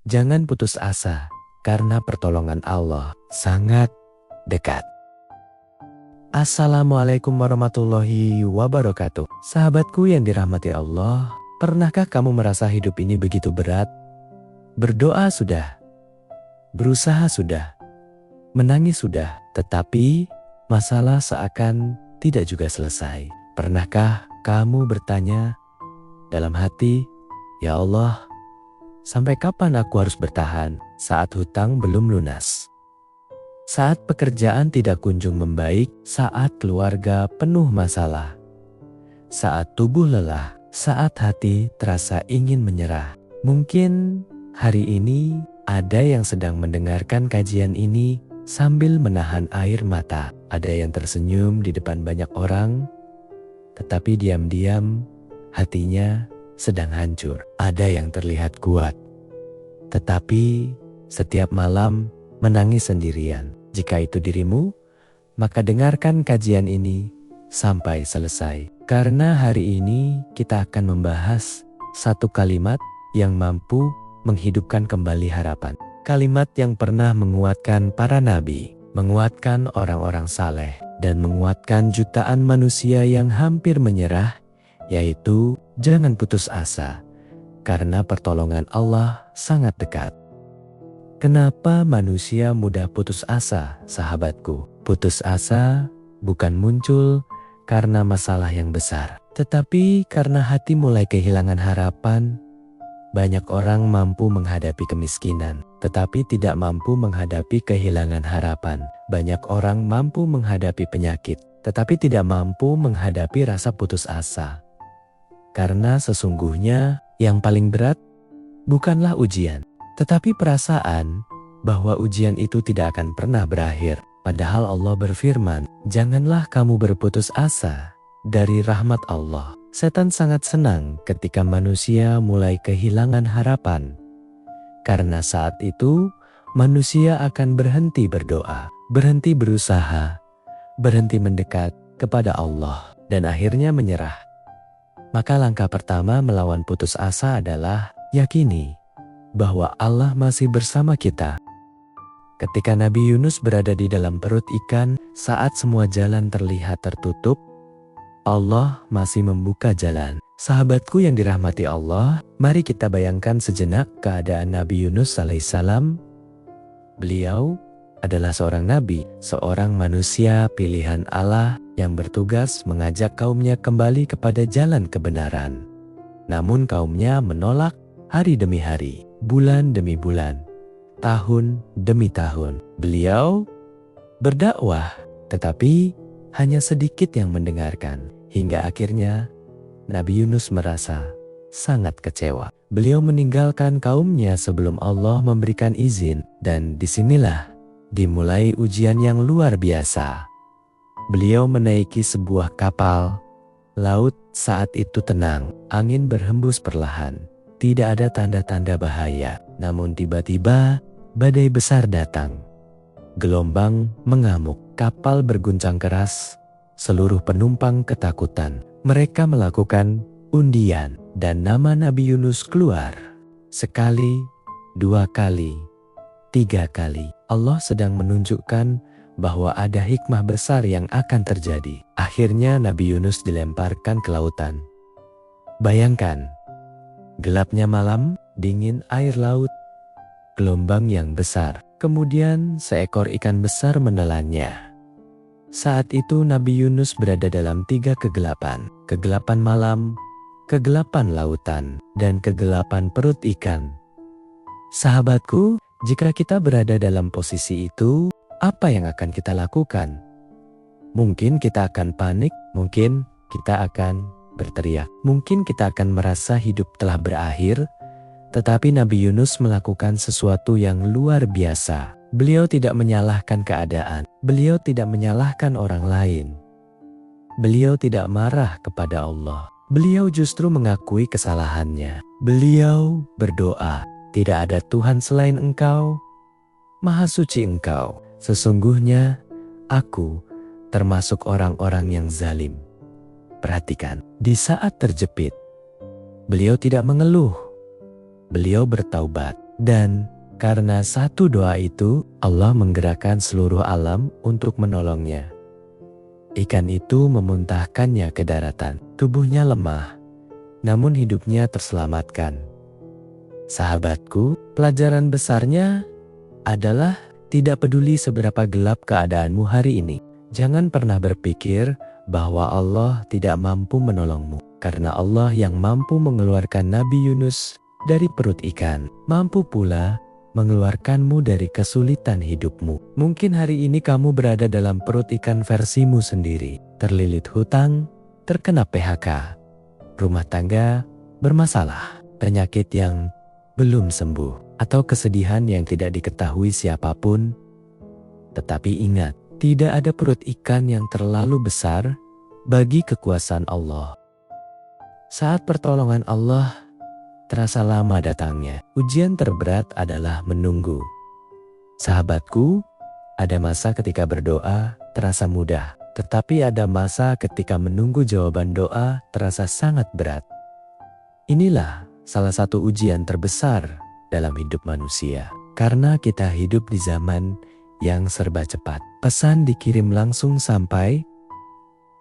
Jangan putus asa, karena pertolongan Allah sangat dekat. Assalamualaikum warahmatullahi wabarakatuh. Sahabatku yang dirahmati Allah, pernahkah kamu merasa hidup ini begitu berat? Berdoa sudah, berusaha sudah, menangis sudah, tetapi masalah seakan tidak juga selesai. Pernahkah kamu bertanya dalam hati, "Ya Allah, sampai kapan aku harus bertahan saat hutang belum lunas? Saat pekerjaan tidak kunjung membaik, saat keluarga penuh masalah, saat tubuh lelah, saat hati terasa ingin menyerah." Mungkin hari ini ada yang sedang mendengarkan kajian ini sambil menahan air mata. Ada yang tersenyum di depan banyak orang, tetapi diam-diam hatinya sedang hancur. Ada yang terlihat kuat, tetapi setiap malam menangis sendirian. Jika itu dirimu, maka dengarkan kajian ini sampai selesai. Karena hari ini kita akan membahas satu kalimat yang mampu menghidupkan kembali harapan. Kalimat yang pernah menguatkan para nabi, menguatkan orang-orang saleh, dan menguatkan jutaan manusia yang hampir menyerah, yaitu jangan putus asa, karena pertolongan Allah sangat dekat. Kenapa manusia mudah putus asa, sahabatku? Putus asa bukan muncul karena masalah yang besar, tetapi karena hati mulai kehilangan harapan. Banyak orang mampu menghadapi kemiskinan, tetapi tidak mampu menghadapi kehilangan harapan. Banyak orang mampu menghadapi penyakit, tetapi tidak mampu menghadapi rasa putus asa. Karena sesungguhnya yang paling berat bukanlah ujian, tetapi perasaan bahwa ujian itu tidak akan pernah berakhir. Padahal Allah berfirman, "Janganlah kamu berputus asa dari rahmat Allah." Setan sangat senang ketika manusia mulai kehilangan harapan. Karena saat itu manusia akan berhenti berdoa, berhenti berusaha, berhenti mendekat kepada Allah, dan akhirnya menyerah. Maka langkah pertama melawan putus asa adalah yakini bahwa Allah masih bersama kita. Ketika Nabi Yunus berada di dalam perut ikan, saat semua jalan terlihat tertutup, Allah masih membuka jalan. Sahabatku yang dirahmati Allah, mari kita bayangkan sejenak keadaan Nabi Yunus alaihissalam. Beliau adalah seorang nabi, seorang manusia pilihan Allah yang bertugas mengajak kaumnya kembali kepada jalan kebenaran. Namun kaumnya menolak hari demi hari, bulan demi bulan, tahun demi tahun. Beliau berdakwah, tetapi hanya sedikit yang mendengarkan. Hingga akhirnya Nabi Yunus merasa sangat kecewa. Beliau meninggalkan kaumnya sebelum Allah memberikan izin. Dan disinilah dimulai ujian yang luar biasa. Beliau menaiki sebuah kapal. Laut saat itu tenang, angin berhembus perlahan. Tidak ada tanda-tanda bahaya. Namun tiba-tiba badai besar datang. Gelombang mengamuk, kapal berguncang keras, seluruh penumpang ketakutan. Mereka melakukan undian dan nama Nabi Yunus keluar. Sekali, dua kali, tiga kali. Allah sedang menunjukkan bahwa ada hikmah besar yang akan terjadi. Akhirnya Nabi Yunus dilemparkan ke lautan. Bayangkan, gelapnya malam, dingin air laut, gelombang yang besar. Kemudian seekor ikan besar menelannya. Saat itu Nabi Yunus berada dalam tiga kegelapan. Kegelapan malam, kegelapan lautan, dan kegelapan perut ikan. Sahabatku, jika kita berada dalam posisi itu, apa yang akan kita lakukan? Mungkin kita akan panik, mungkin kita akan berteriak. Mungkin kita akan merasa hidup telah berakhir. Tetapi Nabi Yunus melakukan sesuatu yang luar biasa. Beliau tidak menyalahkan keadaan. Beliau tidak menyalahkan orang lain. Beliau tidak marah kepada Allah. Beliau justru mengakui kesalahannya. Beliau berdoa, "Tidak ada Tuhan selain Engkau, Maha Suci Engkau. Sesungguhnya aku termasuk orang-orang yang zalim." Perhatikan, di saat terjepit, beliau tidak mengeluh. Beliau bertaubat. Dan karena satu doa itu, Allah menggerakkan seluruh alam untuk menolongnya. Ikan itu memuntahkannya ke daratan. Tubuhnya lemah, namun hidupnya terselamatkan. Sahabatku, pelajaran besarnya adalah tidak peduli seberapa gelap keadaanmu hari ini. Jangan pernah berpikir bahwa Allah tidak mampu menolongmu. Karena Allah yang mampu mengeluarkan Nabi Yunus dari perut ikan, mampu pula mengeluarkanmu dari kesulitan hidupmu. Mungkin hari ini kamu berada dalam perut ikan versimu sendiri, terlilit hutang, terkena PHK, rumah tangga bermasalah, penyakit yang belum sembuh, atau kesedihan yang tidak diketahui siapapun. Tetapi ingat, tidak ada perut ikan yang terlalu besar bagi kekuasaan Allah. Saat pertolongan Allah terasa lama datangnya, ujian terberat adalah menunggu. Sahabatku, ada masa ketika berdoa terasa mudah, tetapi ada masa ketika menunggu jawaban doa terasa sangat berat. Inilah salah satu ujian terbesar dalam hidup manusia, karena kita hidup di zaman yang serba cepat. Pesan dikirim langsung sampai,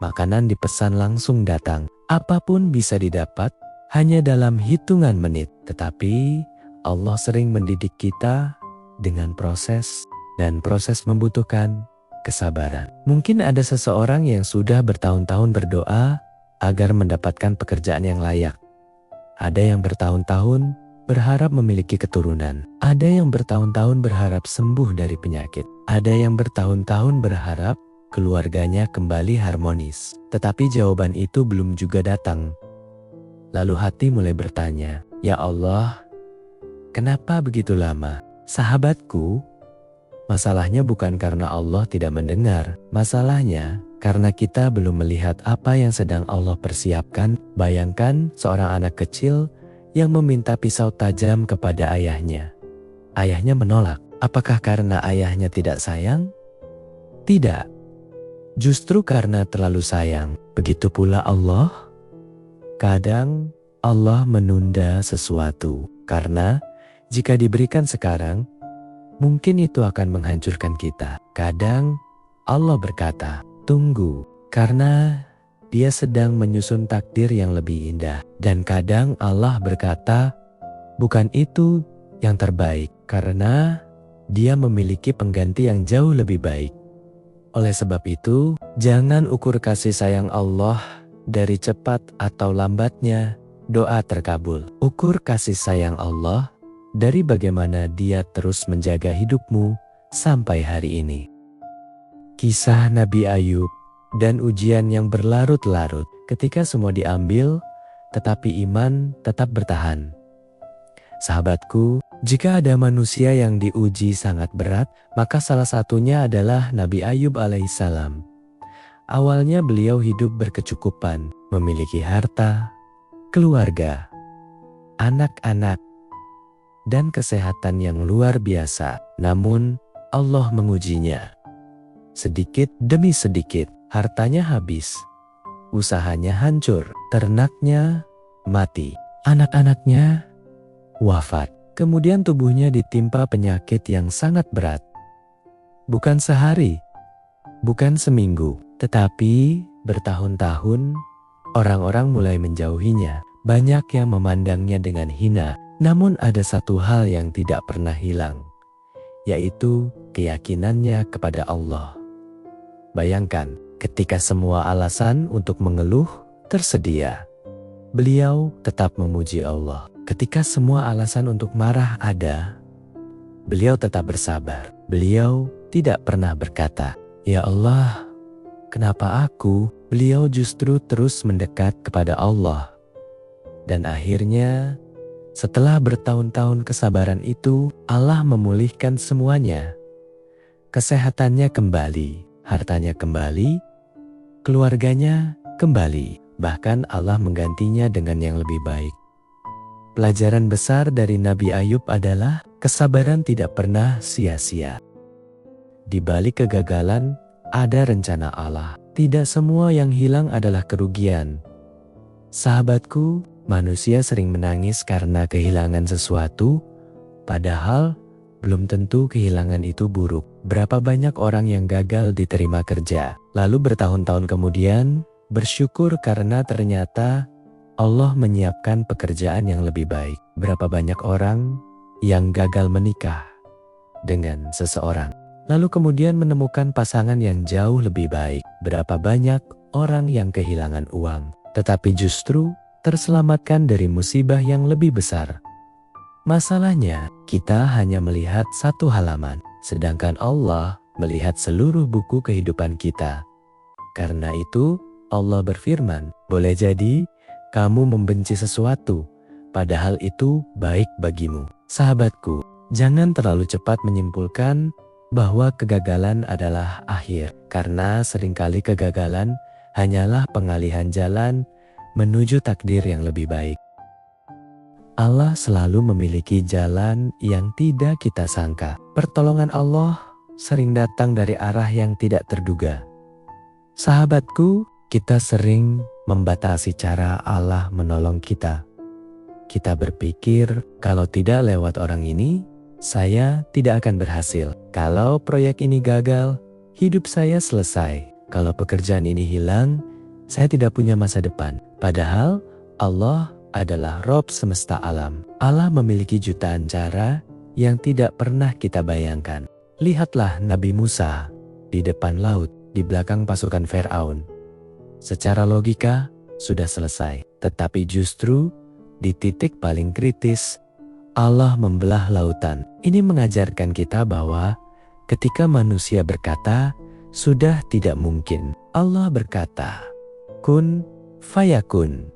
makanan dipesan langsung datang. Apapun bisa didapat hanya dalam hitungan menit. Tetapi Allah sering mendidik kita dengan proses, dan proses membutuhkan kesabaran. Mungkin ada seseorang yang sudah bertahun-tahun berdoa agar mendapatkan pekerjaan yang layak. Ada yang bertahun-tahun berharap memiliki keturunan. Ada yang bertahun-tahun berharap sembuh dari penyakit. Ada yang bertahun-tahun berharap keluarganya kembali harmonis. Tetapi jawaban itu belum juga datang. Lalu hati mulai bertanya, "Ya Allah, kenapa begitu lama?" Sahabatku, masalahnya bukan karena Allah tidak mendengar. Masalahnya karena kita belum melihat apa yang sedang Allah persiapkan. Bayangkan seorang anak kecil yang meminta pisau tajam kepada ayahnya. Ayahnya menolak. Apakah karena ayahnya tidak sayang? Tidak. Justru karena terlalu sayang. Begitu pula Allah. Kadang Allah menunda sesuatu karena jika diberikan sekarang, mungkin itu akan menghancurkan kita. Kadang Allah berkata, "Tunggu," karena Dia sedang menyusun takdir yang lebih indah. Dan kadang Allah berkata, "Bukan itu yang terbaik," karena Dia memiliki pengganti yang jauh lebih baik. Oleh sebab itu, jangan ukur kasih sayang Allah dari cepat atau lambatnya doa terkabul. Ukur kasih sayang Allah dari bagaimana Dia terus menjaga hidupmu sampai hari ini. Kisah Nabi Ayub dan ujian yang berlarut-larut. Ketika semua diambil, tetapi iman tetap bertahan. Sahabatku, jika ada manusia yang diuji sangat berat, maka salah satunya adalah Nabi Ayub alaihissalam. Awalnya beliau hidup berkecukupan, memiliki harta, keluarga, anak-anak, dan kesehatan yang luar biasa. Namun Allah mengujinya. Sedikit demi sedikit, hartanya habis, usahanya hancur, ternaknya mati, anak-anaknya wafat. Kemudian tubuhnya ditimpa penyakit yang sangat berat. Bukan sehari, bukan seminggu, tetapi bertahun-tahun orang-orang mulai menjauhinya. Banyak yang memandangnya dengan hina. Namun ada satu hal yang tidak pernah hilang, yaitu keyakinannya kepada Allah. Bayangkan, ketika semua alasan untuk mengeluh tersedia, beliau tetap memuji Allah. Ketika semua alasan untuk marah ada, beliau tetap bersabar. Beliau tidak pernah berkata, "Ya Allah, kenapa aku?" Beliau justru terus mendekat kepada Allah. Dan akhirnya, setelah bertahun-tahun kesabaran itu, Allah memulihkan semuanya. Kesehatannya kembali, hartanya kembali, keluarganya kembali. Bahkan Allah menggantinya dengan yang lebih baik. Pelajaran besar dari Nabi Ayub adalah kesabaran tidak pernah sia-sia. Di balik kegagalan ada rencana Allah. Tidak semua yang hilang adalah kerugian. Sahabatku, manusia sering menangis karena kehilangan sesuatu, Padahal belum tentu kehilangan itu buruk. Berapa banyak orang yang gagal diterima kerja, lalu bertahun-tahun kemudian bersyukur karena ternyata Allah menyiapkan pekerjaan yang lebih baik. Berapa banyak orang yang gagal menikah dengan seseorang, lalu kemudian menemukan pasangan yang jauh lebih baik. Berapa banyak orang yang kehilangan uang, tetapi justru terselamatkan dari musibah yang lebih besar. Masalahnya, kita hanya melihat satu halaman, sedangkan Allah melihat seluruh buku kehidupan kita. Karena itu, Allah berfirman, boleh jadi kamu membenci sesuatu, padahal itu baik bagimu. Sahabatku, jangan terlalu cepat menyimpulkan bahwa kegagalan adalah akhir, karena seringkali kegagalan hanyalah pengalihan jalan menuju takdir yang lebih baik. Allah selalu memiliki jalan yang tidak kita sangka. Pertolongan Allah sering datang dari arah yang tidak terduga. Sahabatku, kita sering membatasi cara Allah menolong kita. Kita berpikir, kalau tidak lewat orang ini, saya tidak akan berhasil. Kalau proyek ini gagal, hidup saya selesai. Kalau pekerjaan ini hilang, saya tidak punya masa depan. Padahal Allah adalah Rob semesta alam. Allah memiliki jutaan cara yang tidak pernah kita bayangkan. Lihatlah Nabi Musa di depan laut, di belakang pasukan Firaun. Secara logika sudah selesai, tetapi justru di titik paling kritis Allah membelah lautan. Ini mengajarkan kita bahwa ketika manusia berkata sudah tidak mungkin, Allah berkata kun fayakun.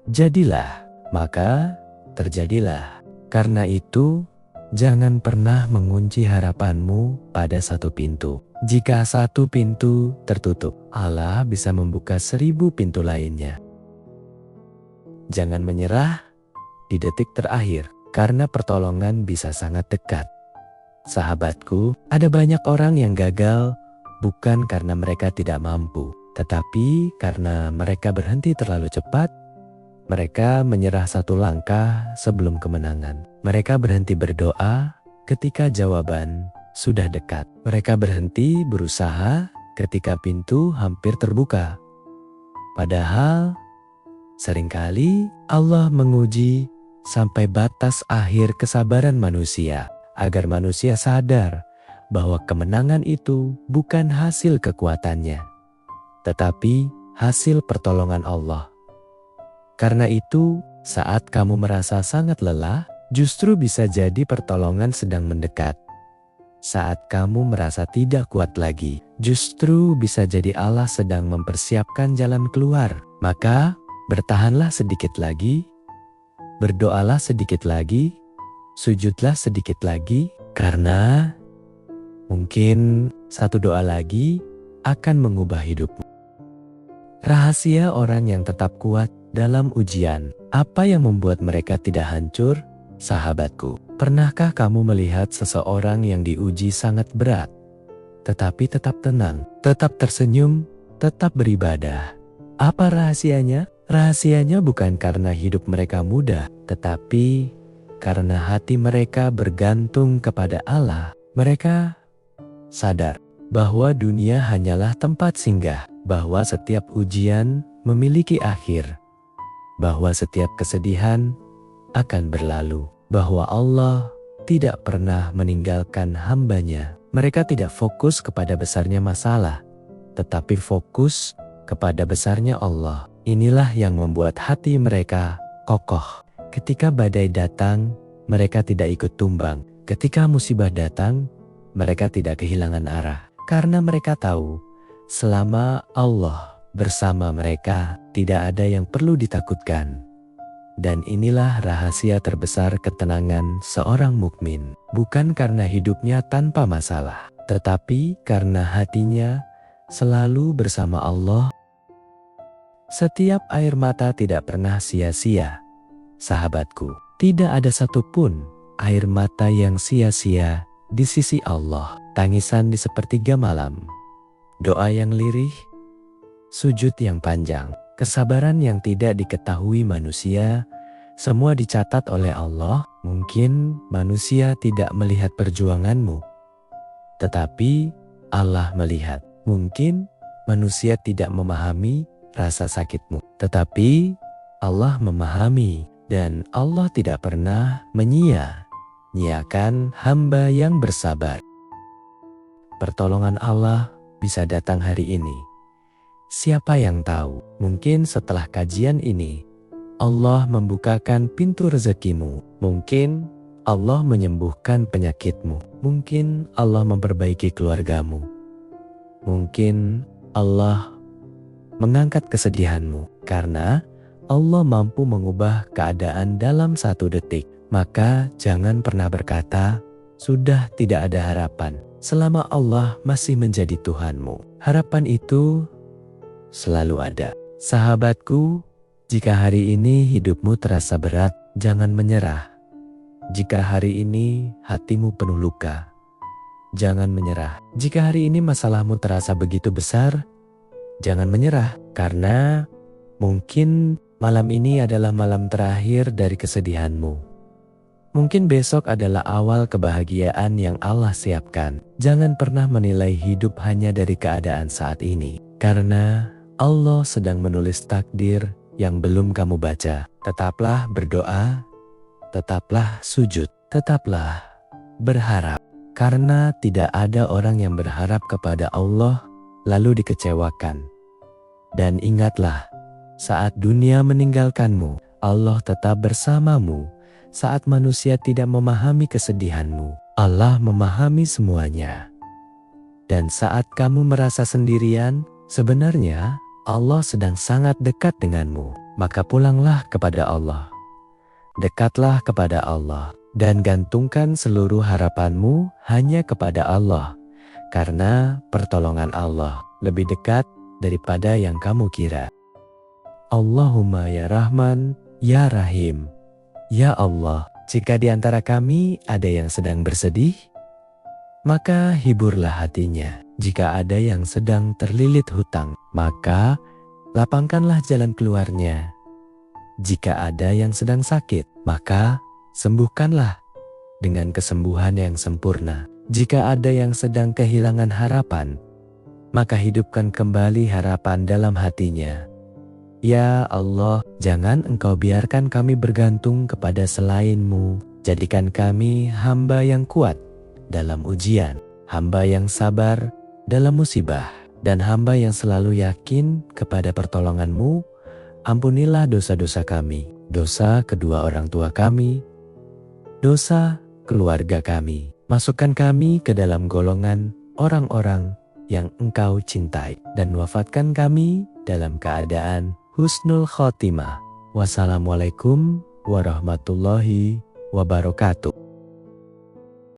Jadilah, maka terjadilah. Karena itu, jangan pernah mengunci harapanmu pada satu pintu. Jika satu pintu tertutup, Allah bisa membuka 1000 pintu lainnya. Jangan menyerah di detik terakhir, karena pertolongan bisa sangat dekat. Sahabatku, ada banyak orang yang gagal bukan karena mereka tidak mampu, tetapi karena mereka berhenti terlalu cepat. Mereka menyerah satu langkah sebelum kemenangan. Mereka berhenti berdoa ketika jawaban sudah dekat. Mereka berhenti berusaha ketika pintu hampir terbuka. Padahal seringkali Allah menguji sampai batas akhir kesabaran manusia, agar manusia sadar bahwa kemenangan itu bukan hasil kekuatannya, tetapi hasil pertolongan Allah. Karena itu, saat kamu merasa sangat lelah, justru bisa jadi pertolongan sedang mendekat. Saat kamu merasa tidak kuat lagi, justru bisa jadi Allah sedang mempersiapkan jalan keluar. Maka, bertahanlah sedikit lagi, berdoalah sedikit lagi, sujudlah sedikit lagi, karena mungkin satu doa lagi akan mengubah hidupmu. Rahasia orang yang tetap kuat dalam ujian. Apa yang membuat mereka tidak hancur? Sahabatku, pernahkah kamu melihat seseorang yang diuji sangat berat, tetapi tetap tenang, tetap tersenyum, tetap beribadah? Apa rahasianya? Rahasianya bukan karena hidup mereka mudah, tetapi karena hati mereka bergantung kepada Allah. Mereka sadar bahwa dunia hanyalah tempat singgah, bahwa setiap ujian memiliki akhir, bahwa setiap kesedihan akan berlalu, bahwa Allah tidak pernah meninggalkan hambanya. Mereka tidak fokus kepada besarnya masalah, tetapi fokus kepada besarnya Allah. Inilah yang membuat hati mereka kokoh. Ketika badai datang, mereka tidak ikut tumbang. Ketika musibah datang, mereka tidak kehilangan arah. Karena mereka tahu, selama Allah bersama mereka, tidak ada yang perlu ditakutkan. Dan inilah rahasia terbesar ketenangan seorang mukmin. Bukan karena hidupnya tanpa masalah, tetapi karena hatinya selalu bersama Allah. Setiap air mata tidak pernah sia-sia. Sahabatku, tidak ada satupun air mata yang sia-sia di sisi Allah. Tangisan di sepertiga malam, doa yang lirih, sujud yang panjang, kesabaran yang tidak diketahui manusia, Semua dicatat oleh Allah. Mungkin manusia tidak melihat perjuanganmu, tetapi Allah melihat. Mungkin manusia tidak memahami rasa sakitmu, tetapi Allah memahami. Dan Allah tidak pernah menyia-nyiakan hamba yang bersabar. Pertolongan Allah bisa datang hari ini. Siapa yang tahu, mungkin setelah kajian ini, Allah membukakan pintu rezekimu. Mungkin Allah menyembuhkan penyakitmu. Mungkin Allah memperbaiki keluargamu. Mungkin Allah mengangkat kesedihanmu. Karena Allah mampu mengubah keadaan dalam 1 detik. Maka jangan pernah berkata, sudah tidak ada harapan. Selama Allah masih menjadi Tuhanmu, harapan itu selalu ada. Sahabatku, jika hari ini hidupmu terasa berat, jangan menyerah. Jika hari ini hatimu penuh luka, jangan menyerah. Jika hari ini masalahmu terasa begitu besar, jangan menyerah. Karena mungkin malam ini adalah malam terakhir dari kesedihanmu. Mungkin besok adalah awal kebahagiaan yang Allah siapkan. Jangan pernah menilai hidup hanya dari keadaan saat ini. Karena Allah sedang menulis takdir yang belum kamu baca. Tetaplah berdoa, tetaplah sujud, tetaplah berharap. Karena tidak ada orang yang berharap kepada Allah lalu dikecewakan. Dan ingatlah, saat dunia meninggalkanmu, Allah tetap bersamamu. Saat manusia tidak memahami kesedihanmu, Allah memahami semuanya. Dan saat kamu merasa sendirian, sebenarnya Allah sedang sangat dekat denganmu. Maka pulanglah kepada Allah. Dekatlah kepada Allah. Dan gantungkan seluruh harapanmu hanya kepada Allah. Karena pertolongan Allah lebih dekat daripada yang kamu kira. Allahumma ya Rahman, ya Rahim. Ya Allah, jika di antara kami ada yang sedang bersedih, maka hiburlah hatinya. Jika ada yang sedang terlilit hutang, maka lapangkanlah jalan keluarnya. Jika ada yang sedang sakit, maka sembuhkanlah dengan kesembuhan yang sempurna. Jika ada yang sedang kehilangan harapan, maka hidupkan kembali harapan dalam hatinya. Ya Allah, jangan Engkau biarkan kami bergantung kepada selain-Mu. Jadikan kami hamba yang kuat dalam ujian, hamba yang sabar dalam musibah, dan hamba yang selalu yakin kepada pertolongan-Mu. Ampunilah dosa-dosa kami, dosa kedua orang tua kami, dosa keluarga kami. Masukkan kami ke dalam golongan orang-orang yang Engkau cintai, dan wafatkan kami dalam keadaan husnul khotimah. Wassalamualaikum warahmatullahi wabarakatuh.